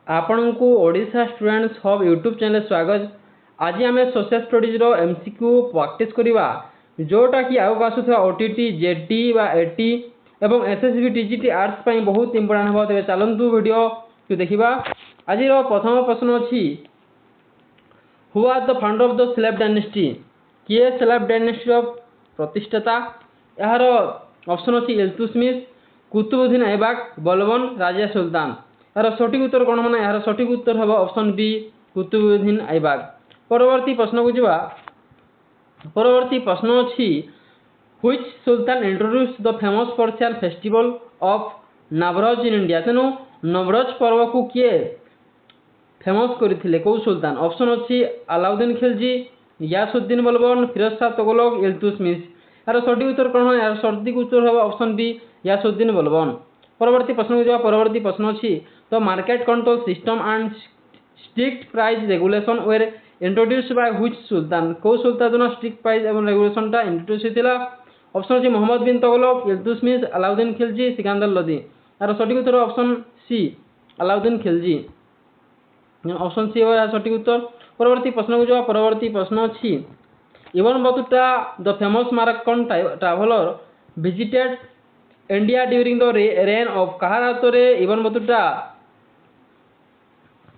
आपण को Odisha students hub YouTube channel स्वागत। आज आम सोशल स्टडीज एमसीक्यू प्रैक्टिस करवा जोटा कि आगे आसूवा ओटीटी जेटी एटी एवं एसएसबी टीजीटी आर्ट्स पर बहुत इंपोर्टां हम। तेज चलतु वीडियो को देखा। आज प्रथम प्रश्न अच्छी who are the founder of the slave dynasty. किए स्लेव डायनेस्टी प्रतिष्ठाता। यार ऑप्शन अच्छी इल्तुतमिश, कुतुबुद्दीन ऐबक, बलबन, राजिया सुल्तान। यार सठिक उत्तर कौन माना? यार सठिक उत्तर हम ऑप्शन बी कुतुबुद्दीन ऐबक। परवर्ती प्रश्न को जीवा। परवर्ती प्रश्न अच्छी which Sultan introduce the famous Persian festival of Navroz in India. तेणु नवरोज पर्व को किए फेमस करथिले कौ सुल्तान? ऑप्शन अच्छी अलाउद्दीन खिलजी, गियासुद्दीन बलबन, फिरोज शाह तुगलक, इल्तुतमिश। यार सठिक उत्तर कौन है? यार सठिक उत्तर हम ऑप्शन बी गियासुद्दीन बलबन। परवर्ती प्रश्न को जब परवर्ती प्रश्न अच्छी तो market control system and strict price regulation were introduced by which sultan. कौ सुल्तान जो स्ट्रिक्ट प्राइस एवं रेगुलेशन टा इंट्रोड्यूस होता? ऑप्शन अच्छी मोहम्मद बिन तुगलक, इल्तुतमिश, अलाउद्दीन खिलजी, सिकंदर लोदी। यार सठिक उत्तर option C Alauddin Khilji. Option C है सठिक उत्तर। परवर्ती प्रश्न को जब परवर्ती प्रश्न अच्छी Ibn Battuta the famous Moroccan traveller visited India during the reign of कहार हाथ में इब्न बतूता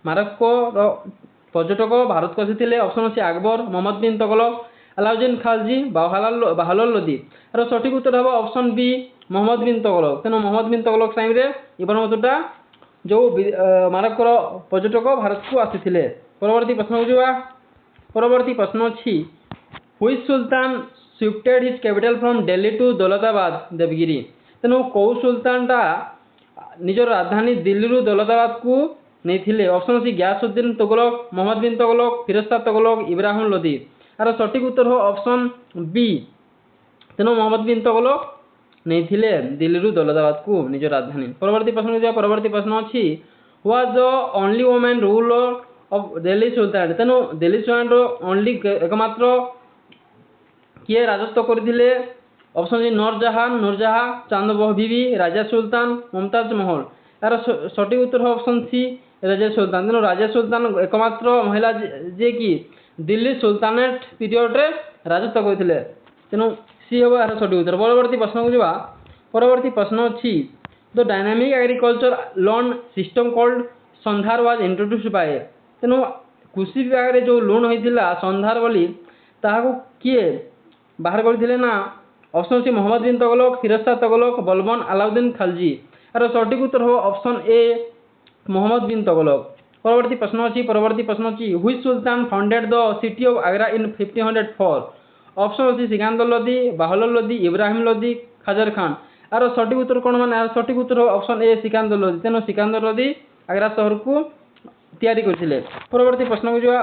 मरक्को पर्यटक भारत को आसी? ऑप्शन अच्छी अकबर, मोहम्मद बिन तुगलक, अलाउद्दीन खिलजी, बाहलोल लोदी। यार सठिक उत्तर हम ऑप्शन बी मोहम्मद बिन तुगलक। तेणु मोहम्मद बिन तुगलक टाइम इब्न बतूता जो मरक्कोर पर्यटक भारत को आसी। परवर्ती प्रश्न को जीवा। परवर्ती प्रश्न अच्छी which sultan shifted his capital from Delhi to Daulatabad Devagiri. तेणु कौ सुल्तान टा निजर राजधानी दिल्ली रु दौलताबाद को नहीं? ऑप्शन अच्छी गियासुद्दीन तुगलक, मोहम्मद बिन तुगलक, फिरोज शाह तुगलक, इब्राहिम लोदी। यार सठिक उत्तर हो ऑप्शन बी। तेणु मोहम्मद बिन तुगलक नहीं दिल्ली रु दौलताबाद को निज राजधानी। परवर्ती प्रश्न को परवर्ती प्रश्न अच्छी was the only women ruler of Delhi sultan. तेणु दिल्ली सुल्तान ओनली एकमात्र किए राजत्व करथिले? ऑप्शन सी नूरजहां, चांद बीबी, राजा सुल्तान, मुमताज महल। यार सठिक उत्तर ऑप्शन सी राजा सुल्तान। तेणु राजा सुल्तान एकमात्र महिला जे कि दिल्ली सुल्तानेट पीरियड रे राजत्व करथिले। तेणु सी हम यार सठिक उत्तर। परवर्ती प्रश्न को जीवा। परवर्ती प्रश्न अच्छी the dynamic agriculture loan system called संधार वाज इंट्रोड्यूस्ड बाय। तेणु कृषि विभाग में जो लोन होता संधार बोली ताहाको किए बाहर करथिले ना? ऑप्शन सी मोहम्मद बिन तुगलक, फिरोज शाह तुगलक, बलबन, अलाउद्दीन खिलजी। यार सठिक उत्तर हो ऑप्शन ए मोहम्मद बिन तुगलक। परवर्ती प्रश्न अच्छी परवर्ती प्रश्न अच्छी which Sultan founded the city of Agra in 1504। Option अच्छी सिकंदर लोदी, बाहलोल लोदी, इब्राहिम लोदी, खजर खान। यार सठिक उत्तर कौन माने? यार सठिक उत्तर ऑप्शन ए सिकंदर लोदी। तेणु सिकंदर लोदी आगरा शहर को तैयारी करथिले। परवर्ती प्रश्न को जो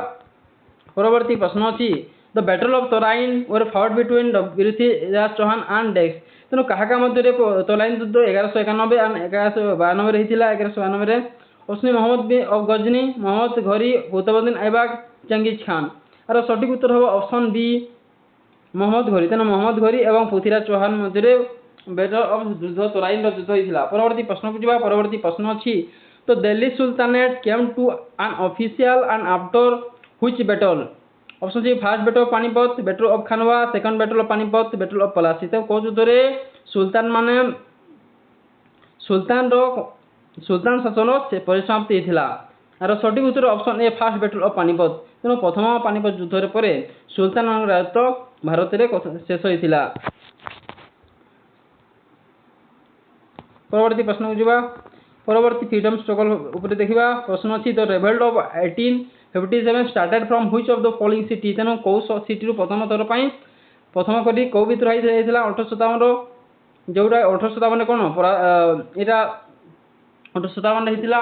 परवर्ती प्रश्न अच्छी the battle of Tarain were fought between Prithviraj Chauhan and डेक्स। तेणु क्या मध्य तोराइन युद्ध 1191 एंड 1192 रही? 1192 option Mohammad bin of Ghazni, Mohammad Ghori, Qutubuddin Aibak, Genghis Khan. यार सठिक उत्तर हम ऑप्शन बी मोहम्मद घोरी। तेणु मोहम्मद घोरी और पृथ्वीराज चौहान मध्य बैटल ऑफ युद्ध तोराइन युद्ध होता। परवर्ती प्रश्न को जीवा। परवर्ती प्रश्न अच्छी तो Delhi sultanate came to an official end after which battle. Option C first battle of Panipat, battle of Khanwa, second battle of Panipat, battle of Plassey. तो कौ युद्ध सुल्तान माने सुल्तान शासन परिसमाप्ति होता? यार सठिक उत्तर option A first battle of Panipat. तेणु प्रथम पानीपत युद्ध पर सुल्तान राजत्व भारत में शेष होता। परवर्ती प्रश्न को जीवा। परवर्ती फ्रीडम स्ट्रगल उपर देखा। प्रश्न अच्छी the revolt of 1857 started from which of the following city. तेणु कौ सिटी प्रथम थर पर प्रथम करी कौ विद्रोह होता? 1857 जोटा 1857 कौन यहाँ 1857 होता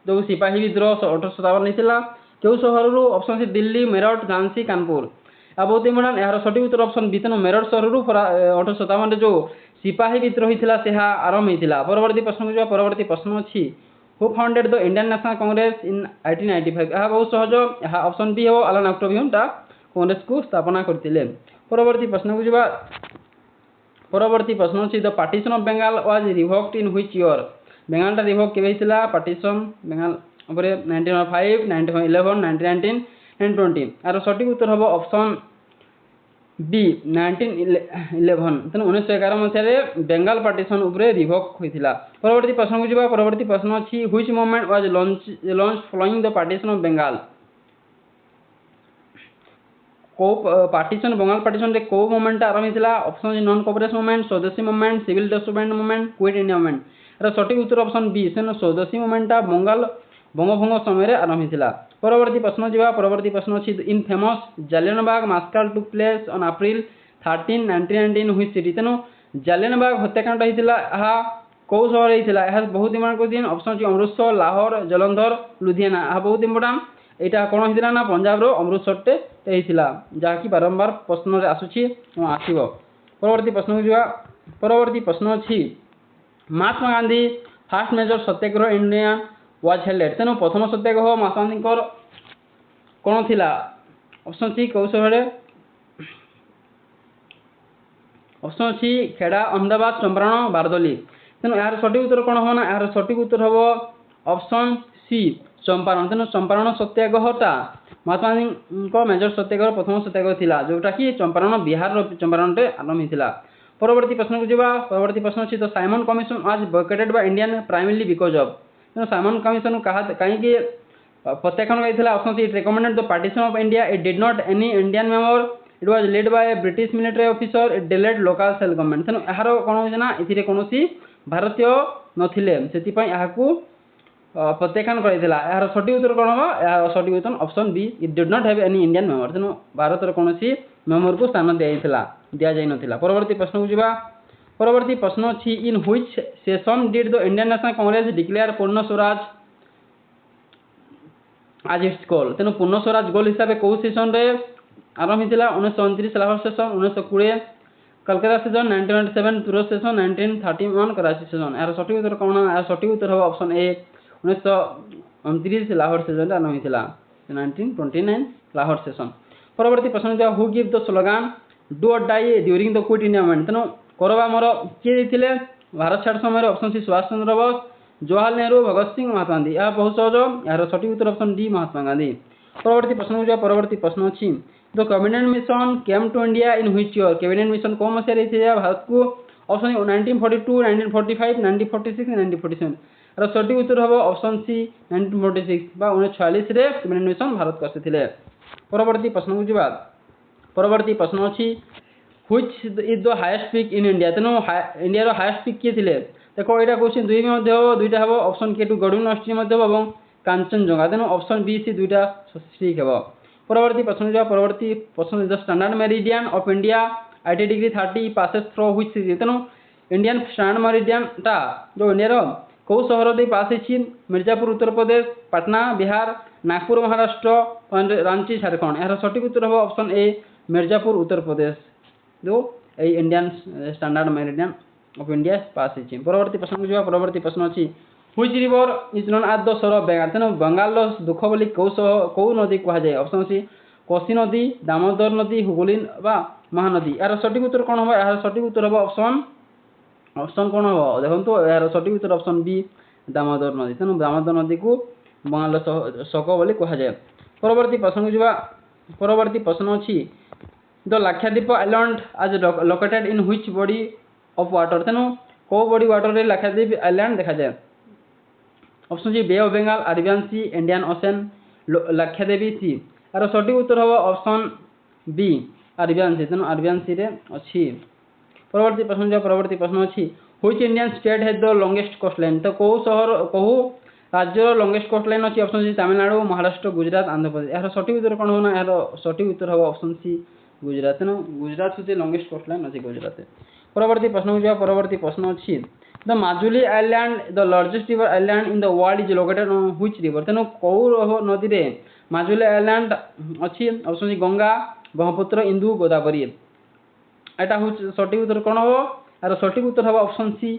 जो सिपाही विद्रोह 1857 होता क्यों सहर? Option C Delhi, Meerut, Jhansi, Kanpur. आ बहुत इंपोर्टां यार सठिक उत्तर ऑप्शन बी। तेणु मेरठ सहर 1857 जो सिपाही विद्रोह होता से आरंभ होता। परवर्ती प्रश्न को परवर्ती प्रश्न अच्छी who founded the Indian National Congress in 1895। यह बहुत सहज। यह ऑप्शन बी हम अलान ऑक्टावियन कांग्रेस को स्थापना करते। परवर्ती प्रश्न को परवर्ती प्रश्न अच्छी the partition of Bengal was revoked in which year. ବେଙ୍ଗାଲଟା ରିଭୋକ୍ କେବେ ହେଇଥିଲା ପାର୍ଟିସନ୍ ବେଙ୍ଗାଲ ଉପରେ 1905 1911 1919 1920 ଆର ସଠିକ ଉତ୍ତର ହେବ ଅପସନ୍ বি 1911 তেমন 1911 মସିହାରେ ବେଙ୍ଗାଲ ପାର୍ଟିସନ୍ ଉପରେ ରିଭୋକ୍ ହୋଇଥିଲା। ପରବର୍ତ୍ତୀ ପ୍ରଶ୍ନକୁ ଯିବା। ପରବର୍ତ୍ତୀ ପ୍ରଶ୍ନ ଅଛି which movement was launch following the partition of Bengal. କେଉଁ ପାର୍ଟିସନ୍ ବଙ୍ଗାଲ ପାର୍ଟିସନ୍ରେ କେଉଁ ମୁଭମେଣ୍ଟଟା ଆରମ୍ଭ ହେଇଥିଲା? ଅପସନ୍ ଅଛି non cooperation movement, swadeshi movement, civil disobedient movement, quit India movement. ଏହାର ସଠିକ ଉତ୍ତର ଅପସନ୍ ବି ସେନ ସ୍ୱଦେଶୀ ମୁଭମେଣ୍ଟଟା ବଙ୍ଗଭଙ୍ଗ ସମୟରେ ଆରମ୍ଭ ହେଇଥିଲା। ପରବର୍ତ୍ତୀ ପ୍ରଶ୍ନ ଯିବା। ପରବର୍ତ୍ତୀ ପ୍ରଶ୍ନ ଅଛି in famous Jallianwala Bagh massacre took place on April 13 1919 which city. ତେଣୁ ଜାଲିଆନବାଗ ହତ୍ୟାକାଣ୍ଡ ହେଇଥିଲା ଏହା କେଉଁ ସହରରେ ହେଇଥିଲା? ଏହା ବହୁତ ଇମ୍ପୋର୍ଟାଣ୍ଟ କ୍ୱେଶ୍ଚିନ୍। ଅପସନ୍ ଅଛି ଅମୃତସର, ଲାହୋର, ଜଲନ୍ଧର, ଲୁଧିଆନା। ଏହା ବହୁତ ଇମ୍ପୋର୍ଟାଣ୍ଟ। ଏଇଟା କ'ଣ ହେଇଥିଲା ନା ପଞ୍ଜାବର ଅମୃତସରଟେ ହେଇଥିଲା, ଯାହାକି ବାରମ୍ବାର ପ୍ରଶ୍ନରେ ଆସୁଛି ଆସିବ। ପରବର୍ତ୍ତୀ ପ୍ରଶ୍ନକୁ ଯିବା। ପରବର୍ତ୍ତୀ ପ୍ରଶ୍ନ ଅଛି Mahatma Gandhi first major satyagraha India was held. ତେଣୁ ପ୍ରଥମ ସତ୍ୟାଗ୍ରହ ମହାତ୍ମା ଗାନ୍ଧୀଙ୍କର କ'ଣ ଥିଲା? ଅପସନ୍ ଅଛି କେଉଁ ସହରରେ? ଅପସନ୍ ଅଛି ଖେଡ଼ା, ଅହମ୍ମଦାବାଦ, ଚମ୍ପାରଣ, ବାରଦୋଲି। ତେଣୁ ଏହାର ସଠିକ ଉତ୍ତର କ'ଣ ହେବ ନା ଏହାର ସଠିକ ଉତ୍ତର ହେବ ଅପସନ୍ ସି ଚମ୍ପାରଣ। ତେଣୁ ଚମ୍ପାରଣ ସତ୍ୟାଗ୍ରହଟା ମହାତ୍ମା ଗାନ୍ଧୀଙ୍କ ମେଜର ସତ୍ୟାଗ୍ରହ ପ୍ରଥମ ସତ୍ୟାଗ୍ରହ ଥିଲା, ଯେଉଁଟାକି ଚମ୍ପାରଣ ବିହାରର ଚମ୍ପାରଣରେ ଆରମ୍ଭ ହୋଇଥିଲା। ପରବର୍ତ୍ତୀ ପ୍ରଶ୍ନକୁ ଯିବା। ପରବର୍ତ୍ତୀ ପ୍ରଶ୍ନ ଅଛି the Simon commission was boycotted by Indian primarily because of. ତେଣୁ ସାଇମନ୍ କମିଶନ କାହିଁକି ପ୍ରତ୍ୟାଖ୍ୟାନ କରିଥିଲା? Option C it recommended the partition of India, it did not any Indian member, it was led by a British military officer, it delayed local self government. ତେଣୁ ଏହାର କ'ଣ ହେଉଛି ନା ଏଥିରେ କୌଣସି ଭାରତୀୟ ନଥିଲେ, ସେଥିପାଇଁ ଏହାକୁ ପ୍ରତ୍ୟାଖ୍ୟାନ କରିଥିଲା। ଏହାର ସଠିକ ଉତ୍ତର କ'ଣ ହେବ? ଏହାର ସଠିକ ଉତ୍ତର option B it did not have any Indian member. ତେଣୁ ଭାରତର କୌଣସି ମେମ୍ବରକୁ ସ୍ଥାନ ଦିଆଯାଇନଥିଲା। ପରବର୍ତ୍ତୀ ପ୍ରଶ୍ନକୁ ଯିବା। ପରବର୍ତ୍ତୀ ପ୍ରଶ୍ନ ଅଛି in which session did the Indian National Congress declare Purna Swaraj as it's goal. ତେଣୁ ପୂର୍ଣ୍ଣ ସ୍ୱରାଜ ଗୋଲ୍ ହିସାବରେ କେଉଁ ସେସନ୍ରେ ଆରମ୍ଭ ହୋଇଥିଲା? 1929 Lahore session, 1920 Kolkata session, 1927 Surat session, 1931 Karachi session. ଏହାର ସଠିକ ଉତ୍ତର କ'ଣ? ଏହାର ସଠିକ ଉତ୍ତର ହେବ ଅପସନ୍ ଏ 1929 ଲାହୋର ସେସନ୍ରେ ଆରମ୍ଭ ହୋଇଥିଲା। 1929 ଲାହୋର ସେସନ୍। ପରବର୍ତ୍ତୀ ପ୍ରଶ୍ନ ଯିବା who give the slogan do or die during the quit India movement. ତେଣୁ କରବା ମୋର କିଏ ଦେଇଥିଲେ ଭାରତ ଛାଡ଼ ସମୟରେ? Option C Subhash Chandra Bose, Jawaharlal Nehru, Bhagat Singh, Mahatma Gandhi. ଏହା ବହୁତ ସହଜ। ଏହାର ସଠିକ ଉତ୍ତର ଅପସନ୍ ଡି ମହାତ୍ମା ଗାନ୍ଧୀ। ପରବର୍ତ୍ତୀ ପ୍ରଶ୍ନକୁ ଯିବା। ପରବର୍ତ୍ତୀ ପ୍ରଶ୍ନ ଅଛି ଦ କ୍ୟାବିନେଟ୍ ମିଶନ କେମ୍ to India in which year. Cabinet mission କେଉଁ ମସିହାରେ ହେଇଥିଲା ଭାରତକୁ? ଅପସନ୍ 1942 1945 1946 1947। ଏହାର ସଠିକ ଉତ୍ତର ହେବ ଅପସନ୍ ସି 1946 ବା 1946ରେ କ୍ୟାବିନେଟ୍ ମିଶନ ଭାରତକୁ ଆସିଥିଲେ। ପରବର୍ତ୍ତୀ ପ୍ରଶ୍ନକୁ ଯିବା। ପରବର୍ତ୍ତୀ ପ୍ରଶ୍ନ ଅଛି which is the highest peak in India. ତେଣୁ ଇଣ୍ଡିଆର ହାଏଷ୍ଟ ପିକ୍ କିଏ ଥିଲେ? ଦେଖ ଏଇଟା କ୍ୱେଶ୍ଚିନ୍ ଦୁଇ ମଧ୍ୟ ହେବ, ଦୁଇଟା ହେବ। ଅପସନ୍ କେ ଟୁ ଗଡ଼ୱିନ୍ ଅଷ୍ଟ୍ରି ମଧ୍ୟ ହେବ ଏବଂ କାଞ୍ଚନଜଙ୍ଗା। ତେଣୁ ଅପସନ୍ ବି ସି ଦୁଇଟା ଠିକ୍ ହେବ। ପରବର୍ତ୍ତୀ ପ୍ରଶ୍ନ ଯିବା। ପରବର୍ତ୍ତୀ ପ୍ରଶ୍ନ the standard meridian of India 80°30 passes through which city. ତେଣୁ ଇଣ୍ଡିଆନ୍ ଷ୍ଟାଣ୍ଡାର୍ଡ ମେରିଡିଆନ୍ଟା ଯେଉଁ ଇଣ୍ଡିଆର କେଉଁ ସହର ଦେଇ ପାସ୍ ହେଇଛି? ମିର୍ଜାପୁର ଉତ୍ତରପ୍ରଦେଶ, ପାଟନା ବିହାର, ନାଗପୁର ମହାରାଷ୍ଟ୍ର, ରାଞ୍ଚି ଝାଡ଼ଖଣ୍ଡ। ଏହାର ସଠିକ ଉତ୍ତର ହେବ ଅପସନ୍ ଏ ମିର୍ଜାପୁର ଉତ୍ତରପ୍ରଦେଶ, ଯେଉଁ এই Indian standard Meridien of India pass ହେଇଛି। পরবর্তী প্রশ্নକୁ ଯିବା। পরবর্তী প্রশ্ন ଅଛି হুইচ রিভর ইজ নোন আজ দ সোর অফ বেঙ্গল। ତେଣୁ ବଙ୍ଗାଲର ଦୁଃଖ ବୋଲି କେଉଁ ନଦୀ କୁହାଯାଏ? ଅପସନ୍ ଅଛି କୋଶି ନଦୀ, ଦାମୋଦର ନଦୀ, ହୁଗୁଲି ବା ମହାନଦୀ। ଏହାର ସଠିକ ଉତ୍ତର କ'ଣ ହେବ? ଏହାର ସଠିକ ଉତ୍ତର ହେବ ଅପସନ୍ କ'ଣ ହେବ? ଦେଖନ୍ତୁ ଏହାର ସଠିକ ଉତ୍ତର ଅପସନ୍ ବି ଦାମୋଦର ନଦୀ। ତେଣୁ ଦାମୋଦର ନଦୀକୁ ବଙ୍ଗାଲର ଶୋକ ବୋଲି କୁହାଯାଏ। ପରବର୍ତ୍ତୀ ପ୍ରଶ୍ନକୁ ଯିବା। ପରବର୍ତ୍ତୀ ପ୍ରଶ୍ନ ଅଛି the Lakshadweep island is located in which body of water. ତେଣୁ କେଉଁ ବଡି ୱାଟରରେ ଲାକ୍ଷାଦ୍ୱୀପ ଆଇଲ୍ୟାଣ୍ଡ ଦେଖାଯାଏ? Option C bay of Bengal, Arabian sea, Indian ocean, Lakshadweep sea. ଏହାର ସଠିକ ଉତ୍ତର ହେବ ଅପସନ୍ ବି ଆରବିଆନ୍ ସି। ତେଣୁ ଆରବିଆନ୍ ସିରେ ଅଛି। ପରବର୍ତ୍ତୀ ପ୍ରଶ୍ନ ଯିବା। ପରବର୍ତ୍ତୀ ପ୍ରଶ୍ନ ଅଛି which Indian state has the longest coast line. ତ କେଉଁ ରାଜ୍ୟର ଲଙ୍ଗେଷ୍ଟ କୋଷ୍ଟ ଲାଇନ୍ ଅଛି? Option C Tamil Nadu, Maharashtra, Gujarat, Andhra Pradesh. ଏହାର ସଠିକ ଉତ୍ତର କ'ଣ ହେବ ନା ଏହାର ସଠିକ ଉତ୍ତର ହେବ ଅପସନ୍ ସି ଗୁଜରାଟ। ତେଣୁ ଗୁଜରାଟ ହେଉଛି ଲଙ୍ଗେଷ୍ଟ କୋଷ୍ଟ ଲାଇନ୍ ଅଛି ଗୁଜରାଟ। ପରବର୍ତ୍ତୀ ପ୍ରଶ୍ନକୁ ଯିବା। ପରବର୍ତ୍ତୀ ପ୍ରଶ୍ନ ଅଛି the Majuli island the largest river island in the world is located on which river. ତେଣୁ କେଉଁ ନଦୀରେ মাজুলী ଆଇଲ୍ୟାଣ୍ଡ ଅଛି? Option C Ganga, Brahmaputra, Indus, Godavari. ଏଇଟା ହେଉଛି ସଠିକ ଉତ୍ତର କ'ଣ ହେବ? ଏହାର ସଠିକ ଉତ୍ତର ହେବ ଅପସନ୍ ସି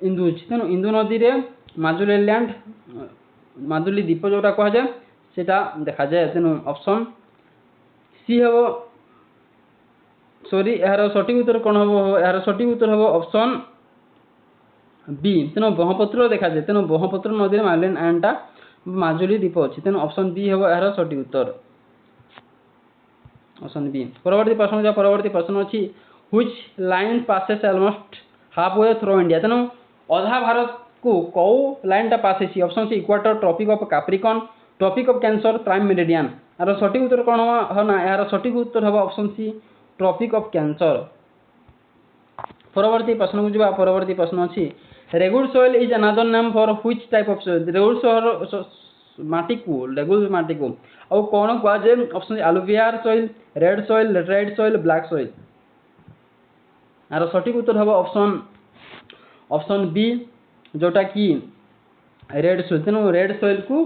ଇନ୍ଦୁ। ତେଣୁ ଇନ୍ଦୁ ନଦୀରେ মাজুলী ଆଇଲ୍ୟାଣ୍ଡ, মাজুলী ଦ୍ୱୀପ ଯେଉଁଟା କୁହାଯାଏ ସେଇଟା ଦେଖାଯାଏ। ତେଣୁ ଅପସନ୍ ସି ହେବ ସରି ଏହାର ସଠିକ ଉତ୍ତର କ'ଣ ହେବ? ଏହାର ସଠିକ ଉତ୍ତର ହେବ ଅପସନ୍ বি তেণু ব্রহ্মপুত্র দেখাযাଏ তেণু ব্রহ্মপুত্র নদীর মার্লেন আইল্যান্ডটা মাজুলী দ্বীপ ଅଛି তেণু অপশন বি ହେବ ଏହାର ସଠିକ ଉତ୍ତର অপশন বি। পরবর্তী প্রশ্ন যা পরবর্তী প্রশ্ন ଅଛି which line passes almost halfway through India তেণু ଅଧା ଭାରତକୁ କୋଉ ଲାଇନଟା ପାସ୍ ହେଇଛି option C equator tropic of Capricorn tropic of Cancer prime meridian ଏହାର ସଠିକ ଉତ୍ତର କ'ଣ ହେବ ନା ଏହାର ସଠିକ ଉତ୍ତର ହେବ option C tropic of Cancer. ପରବର୍ତ୍ତୀ ପ୍ରଶ୍ନକୁ ଯିବା ପରବର୍ତ୍ତୀ ପ୍ରଶ୍ନ ଅଛି regur soil is another name for which type of soil regur ମାଟିକୁ ରେଗୁଡ ମାଟିକୁ ଆଉ କ'ଣ କୁହାଯାଏ option alluvial soil red soil red soil black soil ଏହାର ସଠିକ ଉତ୍ତର ହେବ ଅପସନ ବି जोटा कि रेड सोइल तेणु रेड सोइल को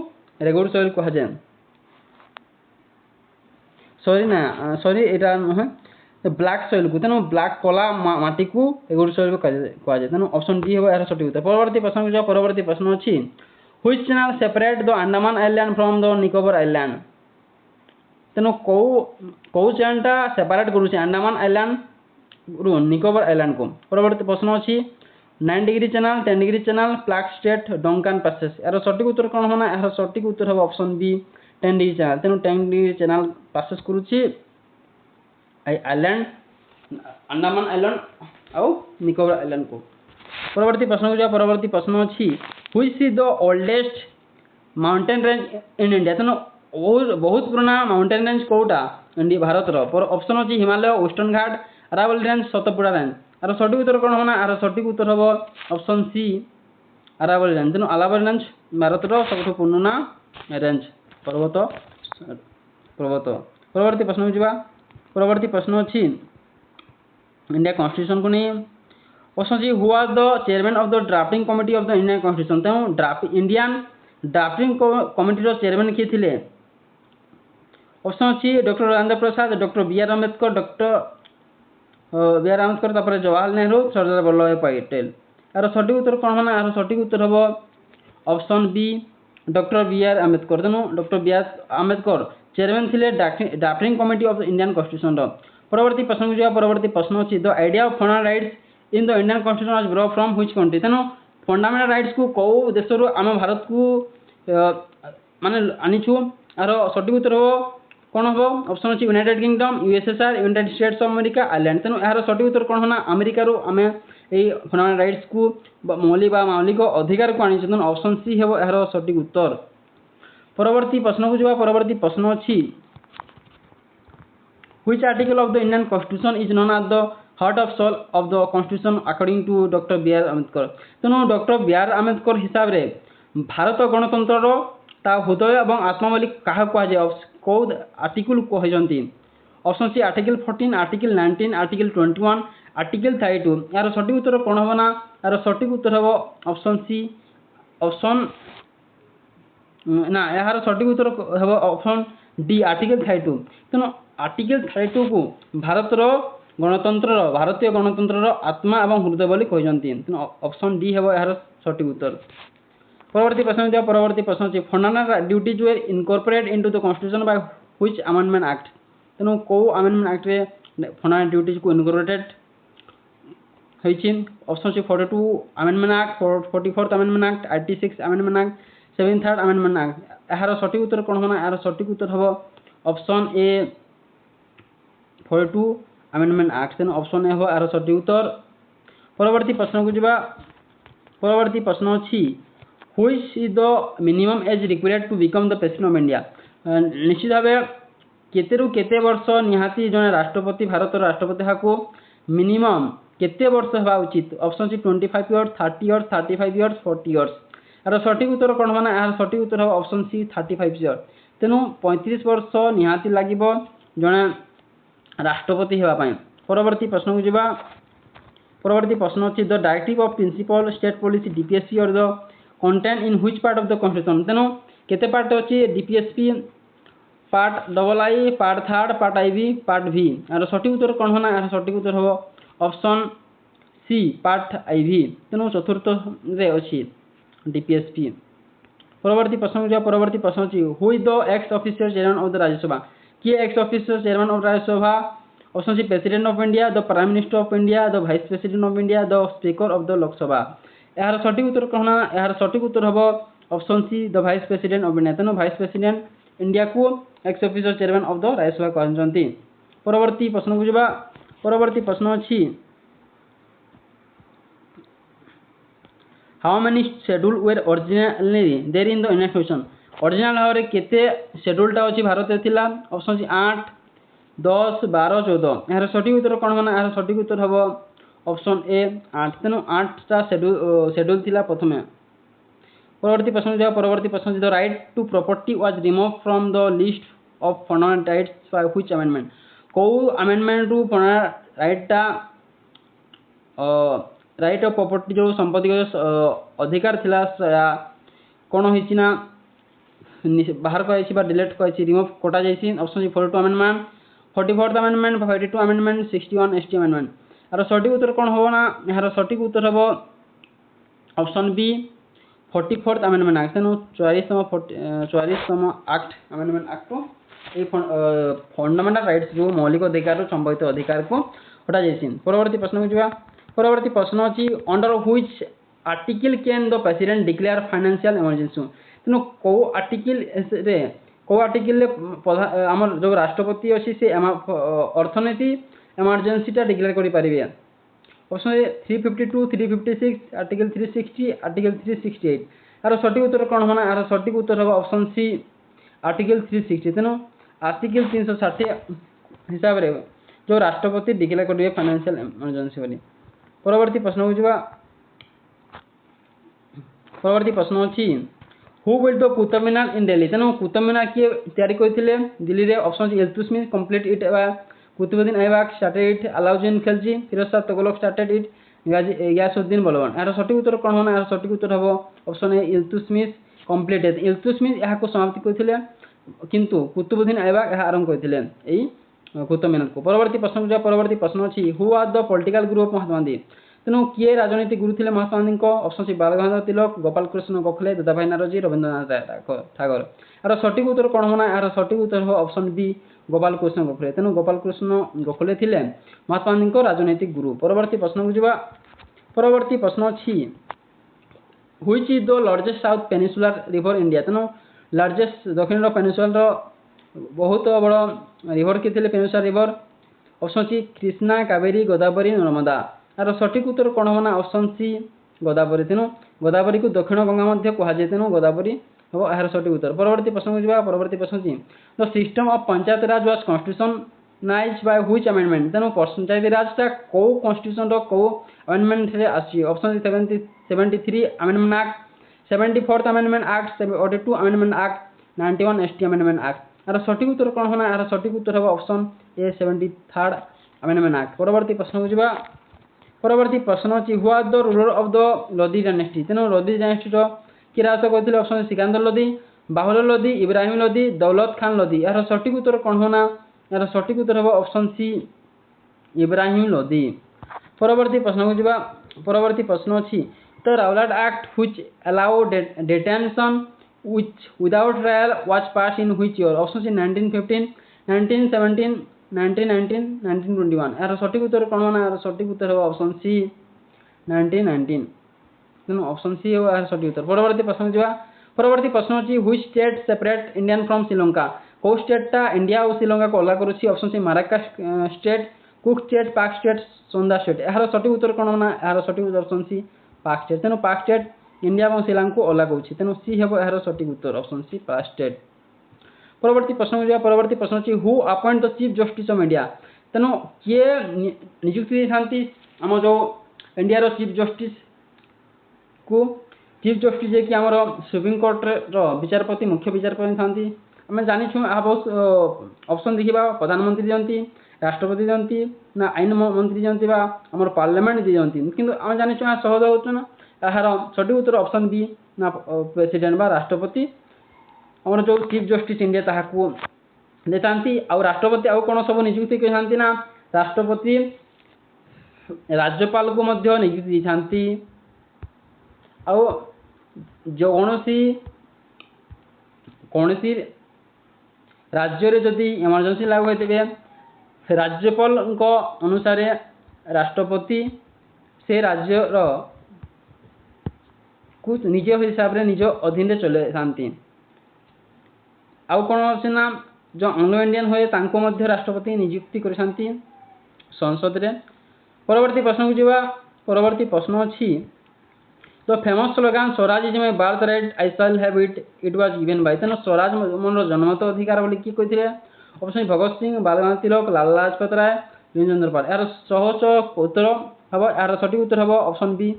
रेगुड सोइल कहुए सॉरी यहाँ नुहे ब्लैक सोइल को तेणु ब्लैक कला माटी को रेगुड सोइल कहुए तेणु ऑप्शन डी हम यार सठिक उत्तर। परवर्ती प्रश्न को परवर्ती प्रश्न अच्छी which channel separate the Andaman island from the Nicobar island तेणु कौ चैनलटा सेपरेट करुचे अंडमान आइलैंड रु निकोबर आइलैंड को। परवर्ती प्रश्न अच्छी 9 degree channel 10 degree channel Palk strait Duncan passage यार सठिक उत्तर कौन होना यार सठिक उत्तर हम ऑप्शन बी 10 डिग्री चैनल तेणु 10 डिग्री चैनल पैसेज करुच्ची आइलैंड अंडमान आइलैंड आउ निकोबर आइलैंड को। परवर्ती प्रश्न को परवर्ती प्रश्न अच्छी which is the oldest mountain range in India तेणु बहुत पुराना माउंटेन रेंज कौटा इंडिया भारत ऑप्शन अच्छी Himalaya western ghat Aravalli range Satpura range यार सठिक उत्तर कौन होना यार सठिक उत्तर हम ऑप्शन सी अरावली रेंज तेणु अरावली रेंज भारत सब पुराना रेंज पर्वत। परवर्ती प्रश्न को परवर्ती प्रश्न अच्छी इंडिया कॉन्स्टिट्यूशन को नहीं option C who was the chairman of the drafting committee of the Indian constitution तेणु इंडियन ड्राफ्टिंग कमिटी चेयरमैन किए थे ऑप्शन अच्छी doctor Rajendra Prasad doctor B R Ambedkar doctor B R Ambedkar तापर जवाहरलाल नेहरू सरदार वल्लभ भाई पटेल यार सठिक उत्तर कौन होना यार सठिक उत्तर हम option B doctor B R Ambedkar तेणु doctor B R Ambedkar chairman थे drafting committee of Indian constitution. परवर्ती प्रश्न को परवर्ती प्रश्न अच्छी the idea of fundamental rights in the Indian constitution was brought from which country तेणु फंडामेंटल राइट्स को कौ देश आम भारत को माने आनीछु यार सठिक उत्तर हम कौन हम ऑप्शन अच्छी United kingdom USSR United states of America island तेणु यार सठिक उत्तर कौन होना अमेरिका आम यही फंडामेंटल राइट्स को मौलिक अधिकार को आनी तेणु ऑप्शन सी हम यार सठिक उत्तर। परवर्ती प्रश्न को परवर्ती प्रश्न अच्छी which article of the Indian constitution is known as the heart of soul of the constitution according to doctor B R Ambedkar तेणु डॉक्टर बी आर अम्बेडकर हिसाब से भारत गणतंत्र ता हृदय और आत्मा बोली क्या कहुए कौ आर्टिकल कहते option C article 14 article 19 article 21 article 32 यार सठिक उत्तर कौन हम ना यार सठिक उत्तर हम ऑप्शन सी ऑप्शन ना यार सठिक उत्तर हम ऑप्शन डी आर्टिकल 32 तेणु आर्टिकल 32 को भारतीय गणतंत्र आत्मा और हृदय बोली कहते तेणु ऑप्शन डी हम यार सठिक उत्तर। परवर्ती प्रश्न परवर्ती प्रश्न अच्छी fundamental duties were incorporate into the constitution by which amendment act तेणु कौ अमेंडमेंट एक्ट रे फंडामेंटल ड्यूटीज को इनकॉर्पोरेट होइछि option C 42 amendment act 44th amendment act 86 amendment act 73rd amendment act यार सठिक उत्तर कौन होना यार सठिक उत्तर हम ऑप्शन ए 42 अमेंडमेंट एक्ट तेणु ऑप्शन ए हम यार सठिक उत्तर। परवर्ती प्रश्न को परवर्ती प्रश्न अच्छी which is the minimum age required to become the president of India निश्चित भाव केतेरु केते वर्ष निहाती जने राष्ट्रपति भारत राष्ट्रपति को मिनिमम केते वर्ष होगा उचित option C 25 years 30 years 35 years 40 years यार सठिक उत्तर कौन होना यार सठिक उत्तर हम ऑप्शन सी 35 इयर्स तेणु 35 वर्ष निहाती लगे जड़े राष्ट्रपति होगापाई। परवर्ती प्रश्न को परवर्ती प्रश्न अच्छी the directive of principle state policy DPSP और the content in which part of the constitution तेणु केते पार्ट अच्छी DPSP part II part III part IV part V यार सठिक उत्तर कौन होना यार सठिक उत्तर हम ऑप्शन सी पार्ट IV तेणु चतुर्थ रे अच्छी डीपीएसपी। परवर्ती प्रश्न परवर्ती प्रश्न अच्छी who is the ex officio chairman of the Rajya Sabha किए ex officio chairman of Rajya Sabha option C president of India the prime minister of India the vice president of India the speaker of the Lok Sabha यार सठिक उत्तर कौन ना यार सठिक उत्तर हम option C the vice president of India तेणु वाइस प्रेसिडेंट इंडिया को ex officer chairman of the Rajya Sabha कहते। परवर्ती प्रश्न को जावा। परवर्ती प्रश्न अच्छी how many schedule were originally there in the Indian constitution original भाव में केते शेड्यूलटा अच्छी भारत थिला ऑप्शन सी 8 10 12 14 यार सठिक उत्तर कौन माना यार सठिक उत्तर हम ऑप्शन ए 8 तेणु 8टा शेड्यूल थिला प्रथमे। परवर्ती प्रश्न जाओ। परवर्ती प्रश्न the right to property was remove from the list of fundamental rights by which amendment को अमेंडमेंट रु राइटटा राइट ऑफ प्रॉपर्टी जो संपत्ति अधिकार थिला कौन होइछि ना बाहर कर डिलीट कर रिमूव कटा जाइए। Option 42 amendment 44th amendment 42 amendment 61 ST amendment यार सठिक उत्तर कौन हम ना यार सठिक उत्तर हम option B 44th amendment act तेणु 44तम एक्ट अमेंडमेंट एक्ट ये फंडामेंटल राइट्स जो मौलिक अधिकार संबंधित अधिकार को हटा जाइए। परवर्ती प्रश्न को जावा। परवर्ती प्रश्न अच्छी under which article can the president declare financial emergency तेणु कौ आर्टिकल आमर जो राष्ट्रपति अच्छी से अर्थनीति इमरजेंसीटा डिक्लेयर करें। ऑप्शन 352 356 आर्टिकल 360 आर्टिकल 368 यार सठिक उत्तर कौन होना यार सठिक उत्तर हम ऑप्शन सी आर्टिकल 360 तेणु आर्टिकल 360 हिसाब से जो राष्ट्रपति डिक्लेयर करेंगे फाइनेंशियल इमरजेंसी बोली। परवर्ती प्रश्न को जावा। परवर्ती प्रश्न अच्छी who build the Qutub Minar in Delhi तेणु कुतुब मीनार किए तैयारी करते दिल्ली में option Iltutmish complete it Qutubuddin Aibak started it Alauddin Khilji Firoz Shah Tughlaq started it Ghiyasuddin Balban यार सठिक उत्तर कौन होना यार सठिक उत्तर हम option A Iltutmish complete Iltutmish यहाँ समाप्ति करते किंतु कुतुबुद्दीन ऐबक यह आरंभ करते कुतुब मीनार को। परवर्ती प्रश्न को परवर्ती प्रश्न अच्छी who are the political group of Mahatma Gandhi तेणु किए राजनीतिक गुरु थे महात्मा गांधी ऑप्शन सी बाल गंगाधर तिलक गोपाल कृष्ण गोखले दादाभाई नारोजी रवींद्रनाथ ठाकुर यार सठिक उत्तर कौन होना यार सठिक उत्तर हो ऑप्शन बी गोपाल कृष्ण गोखले तेणु गोपाल कृष्ण गोखले थे महात्मा गांधी राजनीतिक गुरु। परवर्ती प्रश्न को जावा। परवर्ती प्रश्न अच्छी which is the largest south peninsular river India तेणु लार्जेस्ट दक्षिण पेनिनसुलर बहुत बड़ रिवर किए थे peninsular river option C Krishna Kaveri Godavari Narmada यार सठिक उत्तर कौन होना ऑप्शन सी गोदावरी तेणु गोदावरी को दक्षिण गंगा कहुए तेणु गोदावरी हम यार सठिक उत्तर। परवर्ती प्रश्न को जावा। परवर्ती प्रश्न सी the system of panchayat raj was constitutionalized by which amendment तेणु पंचायती राजटा कौ कॉन्स्टिट्यूशन कौ अमेंडमेंट रे आसी option 73 amendment act 74th amendment act 42 amendment act 91 ST amendment act यार सठिक उत्तर कौन होना यार सठिक उत्तर हम ऑप्शन ए 73rd अमेंडमेंट एक्ट। परवर्ती प्रश्न को जावा। परवर्ती प्रश्न अच्छी who are the ruler of the Lodhi dynasty तेणु लोधी डायनेस्टी किए राज करते ऑप्शन सिकंदर लोधी बाहुल लोधी इब्राहिम लोधी दौलत खान लोधी यार सठिक उत्तर कौन होना यार सठिक उत्तर हम ऑप्शन सी इब्राहिम लोधी। परवर्ती प्रश्न को जावा। परवर्ती प्रश्न अच्छी the Rowlatt act which allow detention without trial was pass in which year option C 1915 1917 1919 1921 यार सठिक उत्तर कौन होना यार सठिक उत्तर हम ऑप्शन सी 1919 तेणु ऑप्शन सी हो यार सठिक उत्तर। परवर्ती प्रश्न जावा। परवर्ती प्रश्न अच्छी which state separate Indian from Sri Lanka कौ स्टेटा इंडिया और श्रीलंका को अलग करुच्ची ऑप्शन सी माराका state Cook state Palk state Sunda state यार सठिक उत्तर कौन होना यार सठिक उत्तर ऑप्शन सी पाक स्टेट तेणु पाक स्टेट इंडिया और श्रीलंका को अलग होची तेणु सी हम यार सठिक उत्तर ऑप्शन सी पाक स्टेट। परवर्ती प्रश्न को जावा। परवर्ती प्रश्न अच्छी who appoint the chief justice of India तेणु किए नियुक्ति थांती आम जो इंडिया चीफ जस्टिस को चीफ जस्टिस जे कि आमर सुप्रीम कोर्ट विचारपति मुख्य विचारपति थांती आम जानी बहुत ऑप्शन देखा प्रधानमंत्री दिखती राष्ट्रपति दिखती ना आईन मंत्री दिखती आम पार्लियामेंट दिखती किंतु आम जानी सहज होना यार सठिक उत्तर ऑप्शन बी ना प्रेसिडेंट बा राष्ट्रपति आमर जो चीफ जस्टिस इंडिया ताकू देती आउ राष्ट्रपति आउ कौन सब नियुक्ति करती ना राष्ट्रपति राज्यपाल को मध्य नियुक्ति देती आउ जो कौन राज्य जदि इमरजेंसी लागू होते राज्यपाल अनुसार राष्ट्रपति से राज्यर को निज हिसाब से निज अधीन चले थांती। आउ कौन अच्छे ना जो आंग्लो इंडियन हुए तांको मध्य राष्ट्रपति नियुक्ति करछंती संसद रे। परवर्ती प्रश्न को जीवा। परवर्ती प्रश्न अच्छी the famous slogan Swaraj is my birth right I shall have it was given by. तेना स्वराज मोर जन्मत अधिकार बोली किए कही। ऑप्शन भगत सिंह, बाल गंगाधर तिलक, लाला लाजपत राय, बिपिन चंद्र पाल। यार सहज उत्तर हम यार सठिक उत्तर हम ऑप्शन बी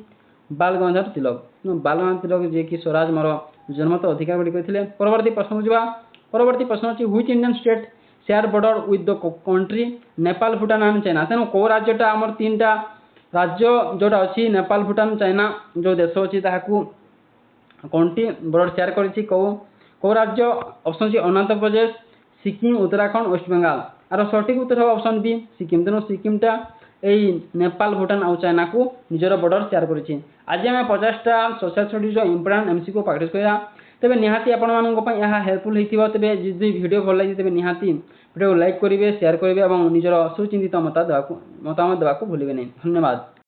बाल गंगाधर तिलक। बाल गंगाधर तिलक जे कि स्वराज मोर जन्मत अधिकार बोली कही। परवर्ती प्रश्न को जीवा। परवर्ती प्रश्न अच्छी which Indian state share border with the country Nepal, Bhutan and China. तेणु कौ राज्यटा आमर 3टा राज्य जोटा अच्छी नेपाल, भूटान, चाइना जो देश अच्छी ताकू कंट्री बॉर्डर शेयर करिछि कौ राज्य। Option C Arunachal Pradesh, Sikkim, Uttarakhand, West Bengal. आर सठिक उत्तर हम ऑप्शन बी सिक्किम। तेणु सिक्किमटा यही नेपाल, भूटान और चाइना को निजर बॉर्डर शेयर करिछि। आज आम 50टा social studies important MCQ practice करा। तेबे निहाती आपण मानक पई यह हेल्पफुल हेतिबो। तेबे जदि वीडियो भल लागि तेबे निहाती वीडियो लाइक करेंगे, शेयर करेंगे और निजर सुचिंतित मतामत देवाक भूलिबे नहीं। धन्यवाद।